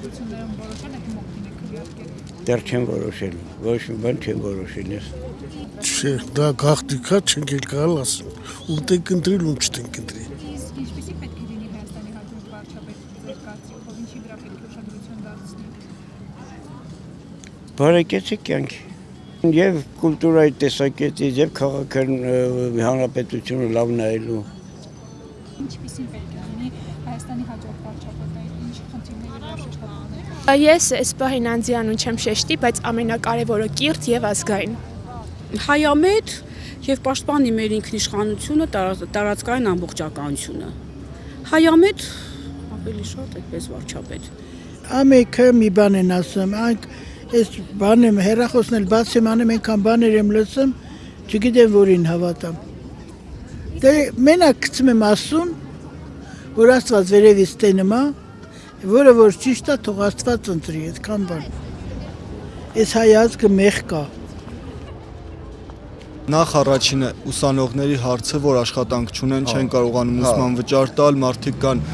ուշադրություններում որոշել եք մոկին եք քվեարկել։ Դեռ չեմ որոշել, ոչ մի բան չեմ որոշել ես։ Չէ, դա գաղտնիքա չենք էլ կարալ ասել։ Ում տենք ընտրել, ում չտենք ընտրել։ Իսկ ինչպեսի պետք է լինի Հայաստանի հաջորդ վարչապետ ձեր կարծիքով, ինչի վրա պետք է ուշադրություն դարձնել։ Բարեկեցիկ կյանքի։ Եվ կուլտուրայի տեսակետից, եւ հանրապետությունը լավ նայելու։ Ինչպեսին պետք է լինի Հայաստանի հաջորդ վարչապետը, ինչ խնդիրների վրա շեշտադրել։ Ես այս պահին անձիանուն չեմ շեշտի, բայց ամենակարևորը կիրթ եւ ազգային։ Հայամետ եւ պաշտպանի մեր ինքնիշխանությունը, տարածքային ամբողջականությունը։ Հայամետ ավելի շատ այդպես վարչապետ։ Ամեկը մի բան են ասում, այն այս բանը հեռախոսն էլ բաց եմ անում, այնքան բաներ եմ լսում, չգիտեմ որին հավատամ։ Դե մենակ գցում եմ ասում, որ Աստված վերևից տենում է, որը որ ճիշտ է, թող Աստված ընտրի, այդքան բան։ Այս հայ ազգը մեղք է։ Նախ առաջինը ուսանողների հարցը, որ աշխատանք չունեն, չեն կարողանում ուսման վճար տալ, մարդիկ կան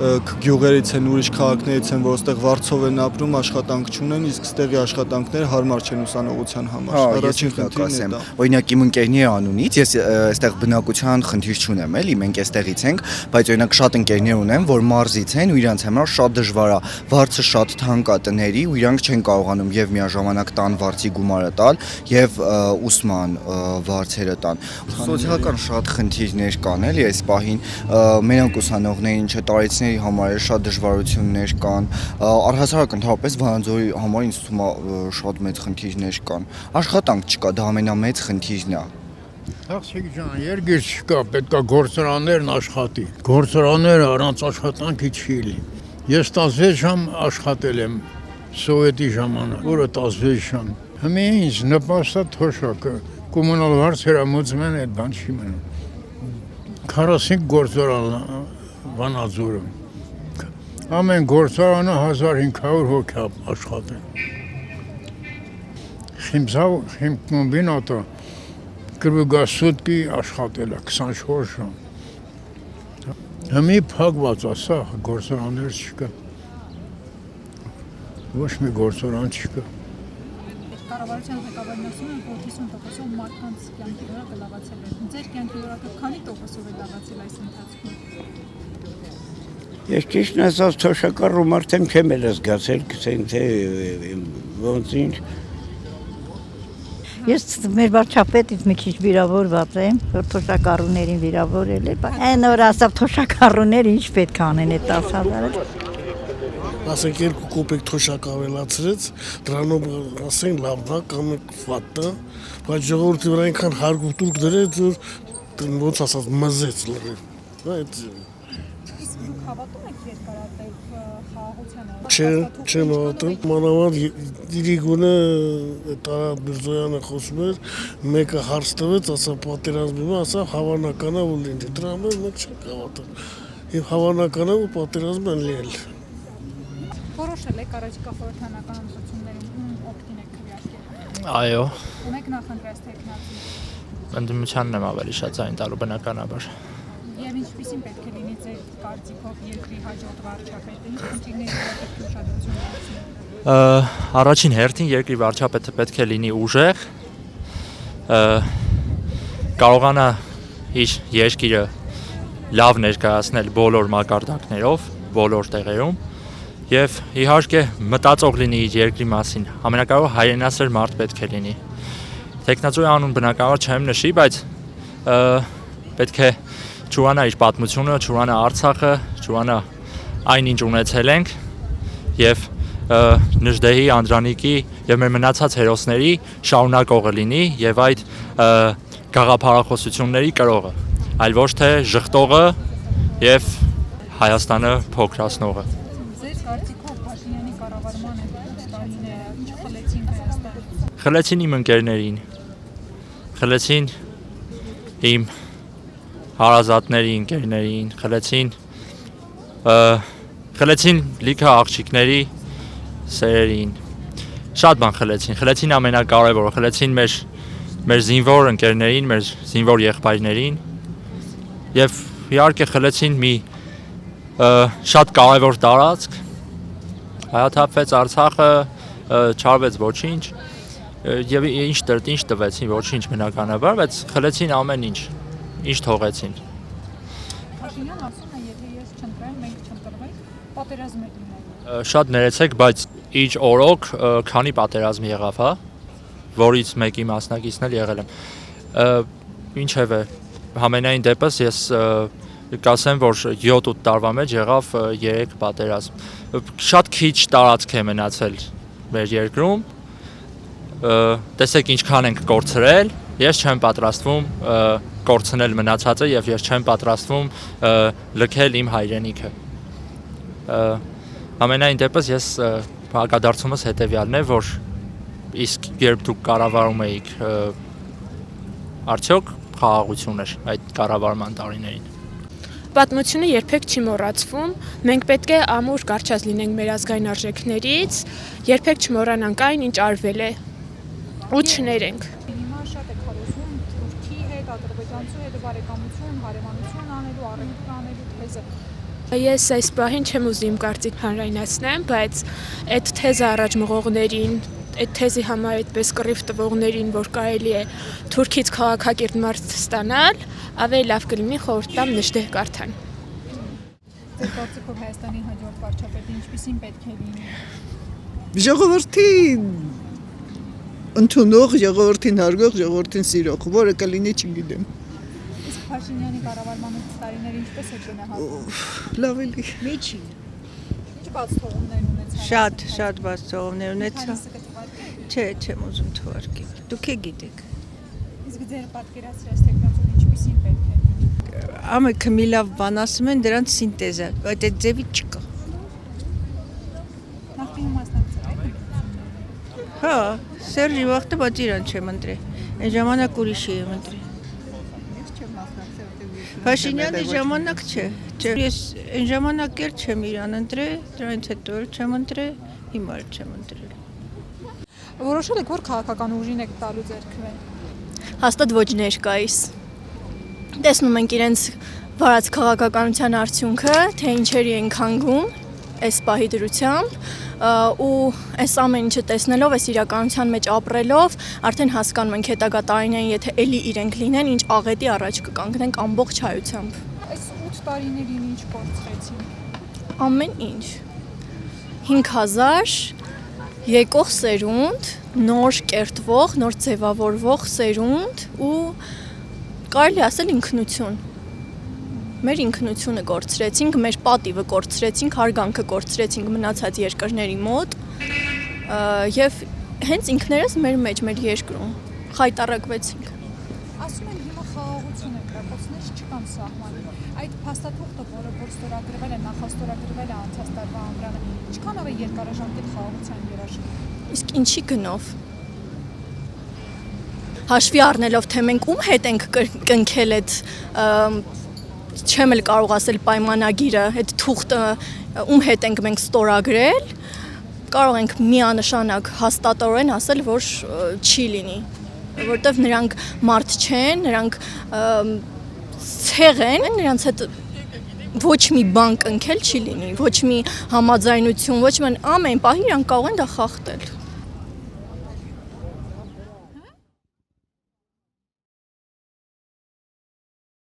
գյուղերից են, ուրիշ քաղաքներից են, որ այստեղ վարձով են ապրում, աշխատանք չունեն, իսկ ստեղի աշխատանքները հարմար չեն ուսանողության համար։ Առաջին խնդիրն է դա։ Օրինակ իմ ընկերների անունից ես այստեղ բնակության խնդիր չունեմ, էլի, մենք այստեղից ենք, բայց օրինակ շատ ընկերներ ունեմ, որ մարզից են ու իրանց համար շատ դժվար է, վարձը շատ թանկ է տների ու իրանք չեն կարողանում եւ միաժամանակ տան վարձի գումարը տալ եւ ուսման վարձերը տան։ Սոցիալական շատ խնդիրներ կան, էլի, այս պահին մենակ ուսանողներին չտարեցնի համար շատ դժվարություններ կան, առհասարակ ընդհանրապես Վանաձորի համար ինձ թվում է շատ մեծ խնդիրներ կան։ Աշխատանք չկա, դա ամենամեծ խնդիրն է։ Աղջիկ ջան, երգիր չկա, պետք է գործարաններն աշխատի։ Գործարանները առանց աշխատանքի չի լինի։ Ես 16 ժամ աշխատել եմ սովետի ժամանակ, որը 16 ժամ։ Հիմա ինձ նպաստա թոշակը, կոմունալ վարձերը մուծում են, այդ բան չի մնում։ 45 գործարան Վանաձորում։ Ամեն գործարանը 1500 հոգի աշխատել։ Խիմկոմբինատը կրվգասուտկի աշխատել է 24 ժամ։ Հիմի փակված է, սա գործարաններ չկա։ Ոչ մի գործարան չկա։ Կառավարության ղեկավարն ասում է, որ 50%-ով մարդկանց կյանքի որակը լավացել է։ Ձեր կյանքի որակը քանի տոկոսով է լավացել այս ընթացքում։ Ես ճիշտն ասած թոշակառու արդեն չեմ էլ զգացել, գսեն թե ոնց ինչ։ Ես մեր վարչապետից մի քիչ վիրավորված եմ, որ թոշակառուներին վիրավորել է, բայց այն որ ասավ թոշակառուները ինչ պետք է անեն այդ 10,000-ը։ Ասենք 2 կոպեկ թոշակ ավելացրեց, դրանով ասեն լավն է կամ վատ է, բայց ժողովրդի վրա այնքան հարգ ու տուրք դրեց, որ ոնց ասած մզեց լրիվ։ Այդ Դուք հավատում եք երկարատև խաղաղությանը։ չեմ հավատում, մանավանդ Իրիգունը Տարա Միրզոյանը խոսում էր, մեկը հարց տվեց, ասա պատերազմի մա, ասա հավանական է որ լինի, դրա համար մենք չենք հավատում։ Եվ հավանական է որ պատերազմ են լինել։ Որոշել եք առաջիկա խորհրդանական ընտրություններում օգտին եք քվեարկել։ Այո, Ունեք նախընտրած տեխնացի։ ընդդիմությանն եմ ավելի շատ ձայն տալու բնականաբար։ Եվ ինչպեսին պետք է լինի ձեր կարծիքով երկրի հաջորդ վարչապետը, ինչ խնդիրների վրա պետք է ուշադրություն դարձնել։ Առաջին հերթին երկրի վարչապետը պետք է լինի ուժեղ, կարողանա իր երկիրը լավ ներկայացնել բոլոր մակարդակներով, բոլոր տեղերում եւ իհարկե մտածող լինի իր երկրի մասին։ Ամենակարևորը հայրենասեր մարդ պետք է լինի։ Տեխնացուի անուն բնականաբար չեմ նշի, բայց պետք է ճուրանա իր պատմությունը, ճուրանա Արցախը, ճուրանա այն ինչ ունեցել ենք եւ Նժդեհի, Անդրանիկի եւ մեր մնացած հերոսների շարունակողը լինի եւ այդ գաղափարախոսությունների կրողը, այլ ոչ թե ժխտողը եւ Հայաստանը փոքրացնողը։ Ձեր կարծիքով Փաշինյանի կառավարմանը տարիները ինչ խլեցին Հայաստանը։ Խլեցին իմ ընկերներին, խլեցին իմ հարազատների ընկերներին, խլեցին լիքը աղջիկների սերերին, շատ բան խլեցին ամենակարևորը, խլեցին մեր զինվոր ընկերներին, մեր զինվոր եղբայրներին եւ իհարկե խլեցին մի շատ կարևոր տարածք, Հայաթափվեց Արցախը, չարվեց ոչինչ, եւ ինչ տվեցին, ոչինչ բնականաբար, բայց խլեցին ամեն ինչ, ինչ թողեցին։ Փաշինյանն ասում է, եթե ես չընտրեմ, մենք չընտրվենք, պատերազմ է լինելու։ Շատ ներեցեք, բայց իր օրոք քանի պատերազմ եղավ, հա, որից մեկի մասնակիցն էլ եղել եմ։ Ինչևէ, համենայն դեպս ես կասեմ, որ 7-8 տարվա մեջ եղավ 3 պատերազմ։ Շատ քիչ տարածք է մնացել մեր երկրում։ Տեսեք ինչքան ենք կորցրել, ես չեմ պատրաստվում կորցնել մնացածը եւ ես չեմ պատրաստվում լքել իմ հայրենիքը։ Համենայն դեպս ես հակադարձումս հետեւյալն է, որ իսկ երբ դուք կառավարում էիք, արդյոք խաղաղություն էր այդ կառավարման տարիներին։ Պատմությունը երբեք չի մոռացվում, մենք պետք է ամուր կարճած լինենք մեր ազգային արժեքներից, երբեք չմոռանանք այն, ինչ արվել է, ու չներենք։ Հիմա շատ է քարոզում Թուրքի հետ, ադրբեջանցու հետ բարեկամություն, հարևանություն անելու, առևտուր անելու թեզը։ Ես այս պահին չեմ ուզում իմ կարծիք հանրայնացնեմ, բայց այդ թեզը առաջ մղողներին, այդ թեզի համար այդպես կռիվ տվողներին, որ կարելի է Թուրքից քաղաքակիրթ մարդ ստանալ, ավելի լավ կլինի խորհուրդ տամ նշտեղ կարդան։ Ձեր կարծիքով Հայաստանի հաջորդ վարչապետը ինչպիսին պետք է լինի։ Ժողովրդի ընդունող, ժողովրդին հարգող, ժողովրդին սիրող, որը կլինի չգիտեմ։ Իսկ Փաշինյանի կառավարման տարիները ինչպես է գնահատում։ Լավ էլի։ Միջին։ Ինչ բաց թողումներ ունեցան։ Շատ բաց թողումներ ունեցա։ Չէ, չեմ ուզում թվարկել։ Դուք գիտեք։ Իսկ ձեր պատկերացրած տեխնոլոգիան ինչպիսին պետք է լինի։ Ամենքը մի լավ բան ասում են, դրանց սինտեզը, բայց այդ ձևի չկա։ Նախկինում մասնակցել եք։ Հա, Սերժի վաղտը, բայց իրան չեմ ընտրել։ Այն ժամանակ ուրիշի եմ ընտրել։ Փաշինյանի ժամանակ չէ։ Ես այն ժամանակ էլ չեմ իրան ընտրել, դրանից հետո էլ չեմ ընտրել, հիմա էլ չեմ ընտրել։ Որոշել եք, որ քաղաքական ուժին եք տալու ձեռքվեն։ Հաստատ ոչ ներկայիս։ Տեսնում ենք իրենց վարած քաղաքականության արդյունքը, թե ինչերի են քանգում այս պահի դրությամբ, ու այս ամեն ինչը տեսնելով, այս իրականության մեջ ապրելով, արդեն հասկանում ենք հետագա տարիներին, եթե էլի իրենք լինեն, ինչ աղետի առաջ կկանգնենք ամբողջ հայությամբ։ Այս 8 տարիներին ինչ կորցրեցին։ Ամեն ինչ։ 5000 եկող սերունդ, նոր կերտվող, նոր ձևավորվող սերունդ ու կարելի ասել ինքնություն։ Մեր ինքնությունը կորցրեցինք, մեր պատիվը կորցրեցինք, հարգանքը կորցրեցինք մնացած երկրների մոտ եւ հենց ինքներս մեր մեջ, մեր երկրում խայտարակվեցինք։ Ասում են հիմա խաղաղություն է, դրախոսներ չկան սահմանում։ Այդ փաստաթուղթը, որ ստորագրվել է, նախաստորագրվել է անցած տարվա ամռանը, ինչքանով է երկարաժամկետ խաղաղության երաշխիք։ Իսկ ինչի գնով։ Հաշվի առնելով, թե մենք ում հետ ենք կնքել այդ չեմ էլ կարող ասել պայմանագիրը, այդ թուղթը ում հետ ենք մենք ստորագրել, կարող ենք միանշանակ հաստատորեն ասել, որ չի լինի, որտեվ նրանք մարդ չեն, նրանք ցեղ են, նրանց հետ ոչ մի բան կնքել չի լինի, ոչ մի համաձայնություն, ոչ մի ամեն պահի իրանք կարող են դա խախտել։